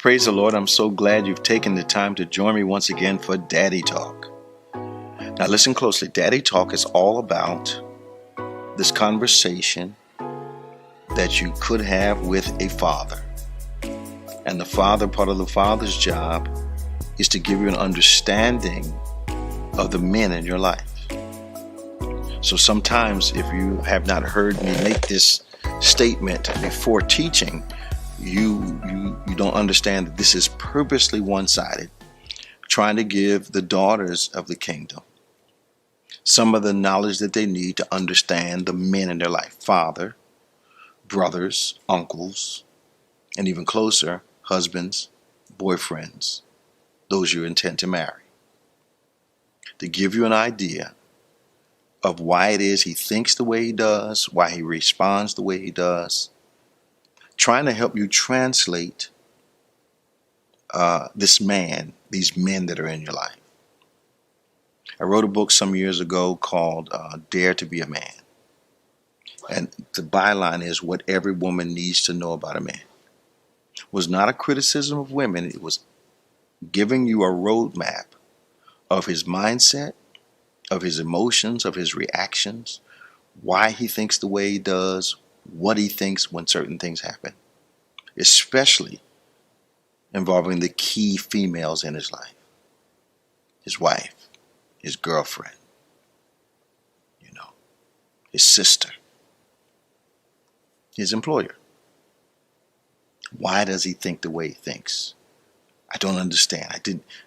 Praise the Lord. I'm so glad you've taken the time to join me once again for Daddy Talk. Now listen closely. Daddy Talk is all about this conversation that you could have with a father. And part of the father's job is to give you an understanding of the men in your life. So sometimes if you have not heard me make this statement before teaching, you don't understand that this is purposely one-sided, trying to give the daughters of the kingdom some of the knowledge that they need to understand the men in their life: father, brothers, uncles, and even closer, husbands, boyfriends, those you intend to marry. To give you an idea of why it is he thinks the way he does, why he responds the way he does, trying to help you translate these men that are in your life. I wrote a book some years ago called Dare to be a Man. And the byline is what every woman needs to know about a man. It was not a criticism of women. It was giving you a roadmap of his mindset, of his emotions, of his reactions, why he thinks the way he does, what he thinks when certain things happen, especially involving the key females in his life: his wife, his girlfriend, his sister, his employer. Why does he think the way he thinks? I don't understand.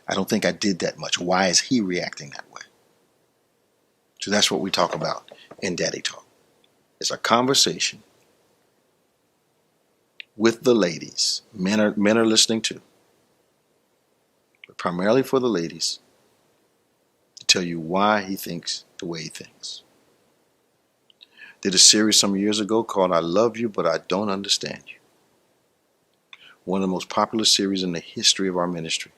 I don't think I did that much. Why is he reacting that way? So that's what we talk about in Daddy Talk. It's a conversation with the ladies. Men are listening too, but primarily for the ladies, to tell you why he thinks the way he thinks. Did a series some years ago called I Love You, But I Don't Understand You. One of the most popular series in the history of our ministry.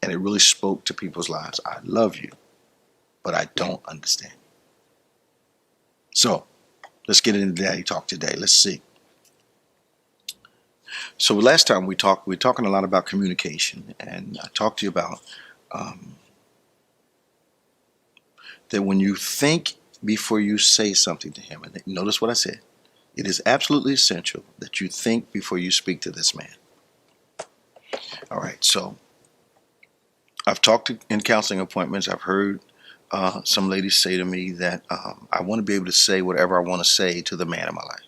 And it really spoke to people's lives. I love you, but I don't understand you. So, let's get into Daddy Talk today. Let's see. So last time we were talking a lot about communication. And I talked to you about that when you think before you say something to him, and notice what I said, it is absolutely essential that you think before you speak to this man. All right, so I've talked in counseling appointments. I've heard some ladies say to me that I want to be able to say whatever I want to say to the man in my life.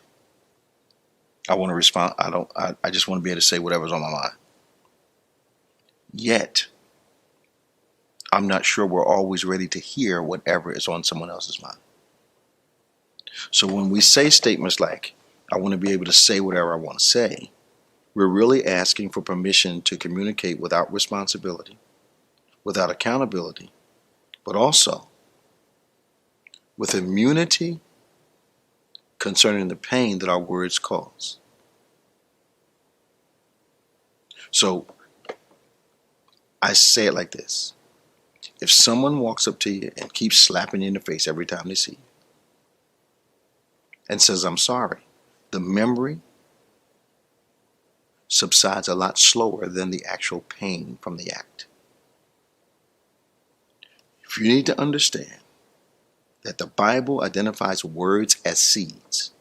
I want to respond. I just want to be able to say whatever's on my mind. Yet, I'm not sure we're always ready to hear whatever is on someone else's mind. So when we say statements like, I want to be able to say whatever I want to say, we're really asking for permission to communicate without responsibility, without accountability, but also with immunity concerning the pain that our words cause. So I say it like this. If someone walks up to you and keeps slapping you in the face every time they see you and says, I'm sorry, the memory subsides a lot slower than the actual pain from the act. If you need to understand that the Bible identifies words as seeds,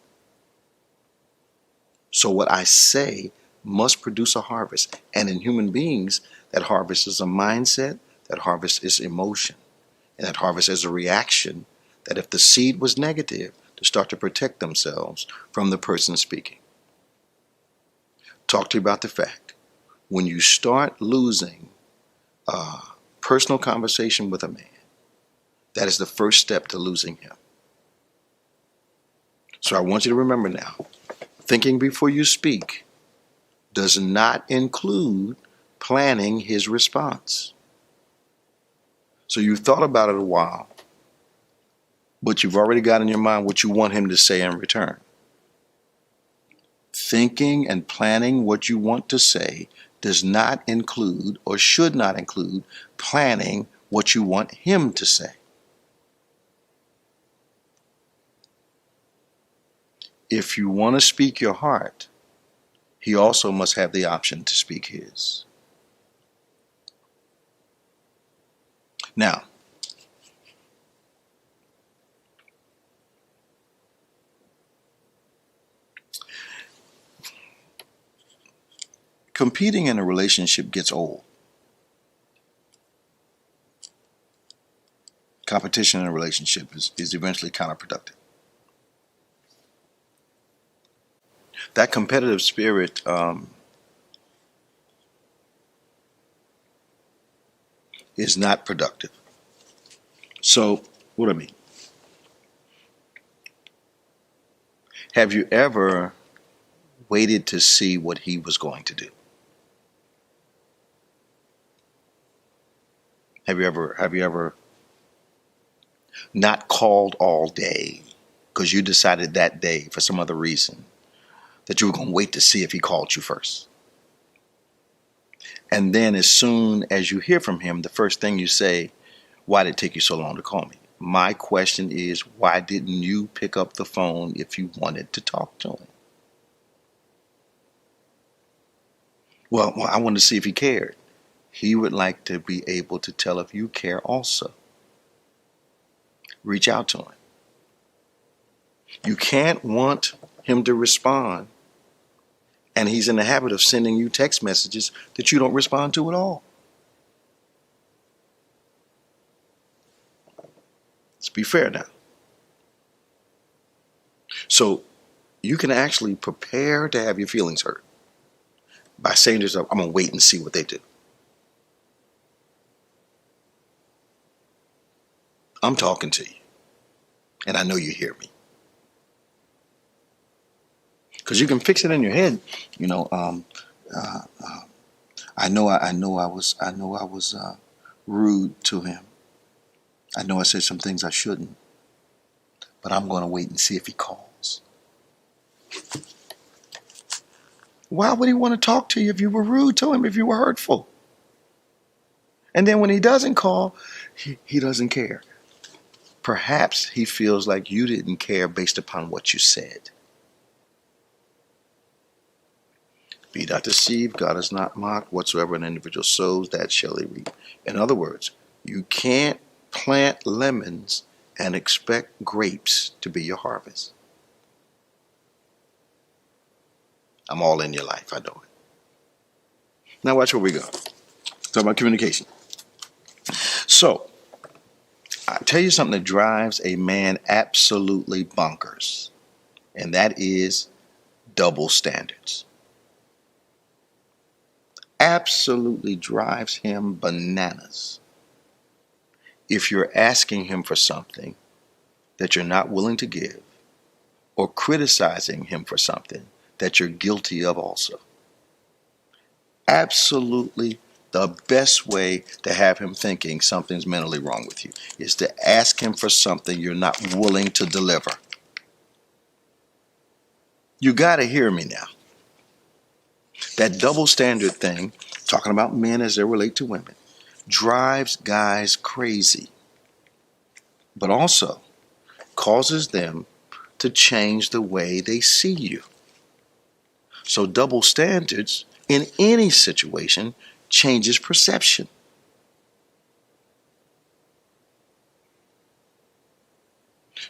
so what I say must produce a harvest. And in human beings, that harvest is a mindset, that harvest is emotion, and that harvest is a reaction that if the seed was negative, to start to protect themselves from the person speaking. Talk to you about the fact, when you start losing personal conversation with a man, that is the first step to losing him. So I want you to remember now, thinking before you speak does not include planning his response. So you've thought about it a while, but you've already got in your mind what you want him to say in return. Thinking and planning what you want to say does not include or should not include planning what you want him to say. If you want to speak your heart, he also must have the option to speak his. Now, competing in a relationship gets old. Competition in a relationship is eventually counterproductive. That competitive spirit is not productive. So, what do I mean? Have you ever waited to see what he was going to do? Have you ever not called all day because you decided that day for some other reason that you were going to wait to see if he called you first? And then as soon as you hear from him, the first thing you say, why did it take you so long to call me? My question is, why didn't you pick up the phone if you wanted to talk to him? Well, I wanted to see if he cared. He would like to be able to tell if you care also. Reach out to him. You can't want him to respond, and he's in the habit of sending you text messages that you don't respond to at all. Let's be fair now. So you can actually prepare to have your feelings hurt by saying to yourself, I'm going to wait and see what they do. I'm talking to you, and I know you hear me. Because you can fix it in your head, you know. I know I was rude to him. I know I said some things I shouldn't, but I'm going to wait and see if he calls. Why would he want to talk to you if you were rude to him, if you were hurtful? And then when he doesn't call, he doesn't care. Perhaps he feels like you didn't care based upon what you said. Be not deceived, God is not mocked. Whatsoever an individual sows, that shall he reap. In other words, you can't plant lemons and expect grapes to be your harvest. I'm all in your life, I know it. Now watch where we go. Talk about communication. So, I'll tell you something that drives a man absolutely bonkers, and that is double standards. Absolutely drives him bananas if you're asking him for something that you're not willing to give, or criticizing him for something that you're guilty of also. Absolutely the best way to have him thinking something's mentally wrong with you is to ask him for something you're not willing to deliver. You got to hear me now. That double standard thing, talking about men as they relate to women, drives guys crazy, but also causes them to change the way they see you. So double standards in any situation changes perception.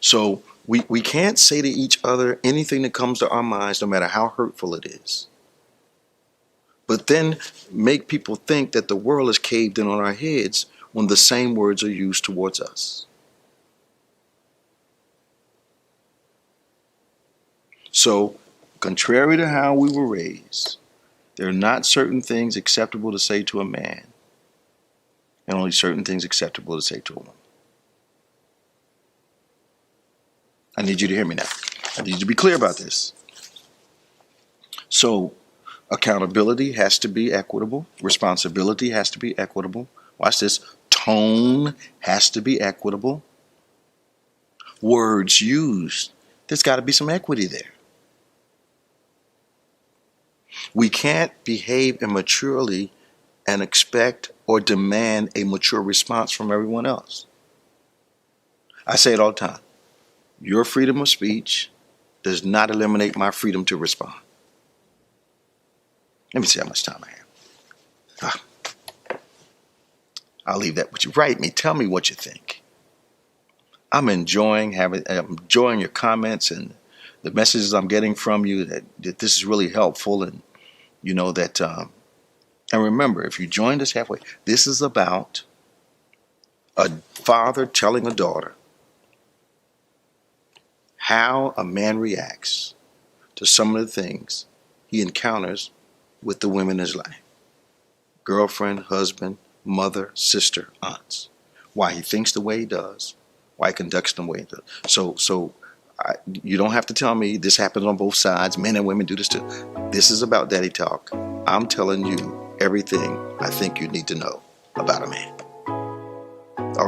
So we can't say to each other anything that comes to our minds, no matter how hurtful it is, but then make people think that the world is caved in on our heads when the same words are used towards us. So, contrary to how we were raised, there are not certain things acceptable to say to a man, and only certain things acceptable to say to a woman. I need you to hear me now. I need you to be clear about this. So, accountability has to be equitable. Responsibility has to be equitable. Watch this. Tone has to be equitable. Words used, there's got to be some equity there. We can't behave immaturely and expect or demand a mature response from everyone else. I say it all the time. Your freedom of speech does not eliminate my freedom to respond. Let me see how much time I have. I'll leave that with you. Write me. Tell me what you think. I'm enjoying your comments and the messages I'm getting from you. That this is really helpful, and you know that. And remember, if you joined us halfway, this is about a father telling a daughter how a man reacts to some of the things he encounters with the women in his life. Girlfriend, husband, mother, sister, aunts. Why he thinks the way he does. Why he conducts the way he does. So you don't have to tell me this happens on both sides. Men and women do this too. This is about Daddy Talk. I'm telling you everything I think you need to know about a man.